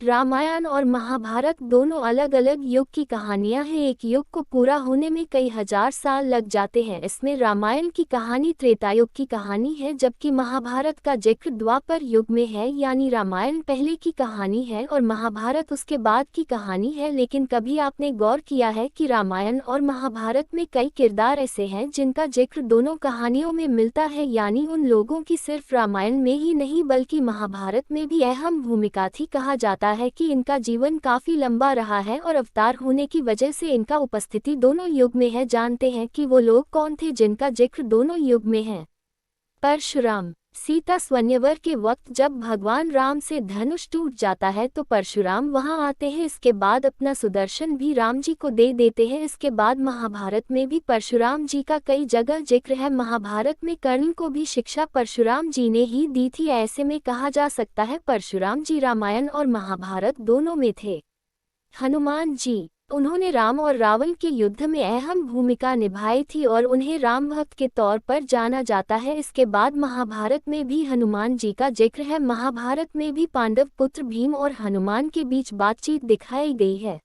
रामायण और महाभारत दोनों अलग अलग युग की कहानियां हैं। एक युग को पूरा होने में कई हजार साल लग जाते हैं। इसमें रामायण की कहानी त्रेतायुग की कहानी है, जबकि महाभारत का जिक्र द्वापर युग में है। यानी रामायण पहले की कहानी है और महाभारत उसके बाद की कहानी है। लेकिन कभी आपने गौर किया है कि रामायण और महाभारत में कई किरदार ऐसे हैं जिनका जिक्र दोनों कहानियों में मिलता है। यानी उन लोगों की सिर्फ रामायण में ही नहीं बल्कि महाभारत में भी अहम भूमिका थी। कहा जाता है कि इनका जीवन काफी लंबा रहा है और अवतार होने की वजह से इनका उपस्थिति दोनों युग में है। जानते हैं कि वो लोग कौन थे जिनका जिक्र दोनों युग में है। परशुराम। सीता स्वयंवर के वक्त जब भगवान राम से धनुष टूट जाता है तो परशुराम वहां आते हैं। इसके बाद अपना सुदर्शन भी राम जी को दे देते हैं। इसके बाद महाभारत में भी परशुराम जी का कई जगह जिक्र है। महाभारत में कर्ण को भी शिक्षा परशुराम जी ने ही दी थी। ऐसे में कहा जा सकता है परशुराम जी रामायण और महाभारत दोनों में थे। हनुमान जी। उन्होंने राम और रावण के युद्ध में अहम भूमिका निभाई थी और उन्हें राम भक्त के तौर पर जाना जाता है। इसके बाद महाभारत में भी हनुमान जी का जिक्र है। महाभारत में भी पांडव पुत्र भीम और हनुमान के बीच बातचीत दिखाई गई है।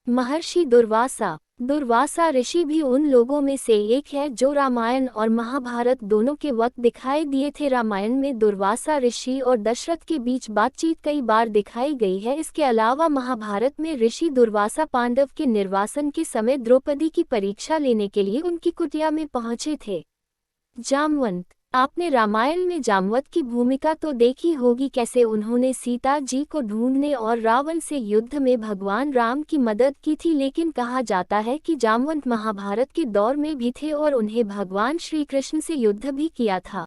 महर्षि दुर्वासा। दुर्वासा ऋषि भी उन लोगों में से एक है जो रामायण और महाभारत दोनों के वक्त दिखाई दिए थे। रामायण में दुर्वासा ऋषि और दशरथ के बीच बातचीत कई बार दिखाई गई है। इसके अलावा महाभारत में ऋषि दुर्वासा पांडव के निर्वासन के समय द्रौपदी की परीक्षा लेने के लिए उनकी कुटिया में पहुंचे थे। जामवंत। आपने रामायण में जामवंत की भूमिका तो देखी होगी, कैसे उन्होंने सीता जी को ढूंढने और रावण से युद्ध में भगवान राम की मदद की थी। लेकिन कहा जाता है कि जामवंत महाभारत के दौर में भी थे और उन्हें भगवान श्री कृष्ण से युद्ध भी किया था।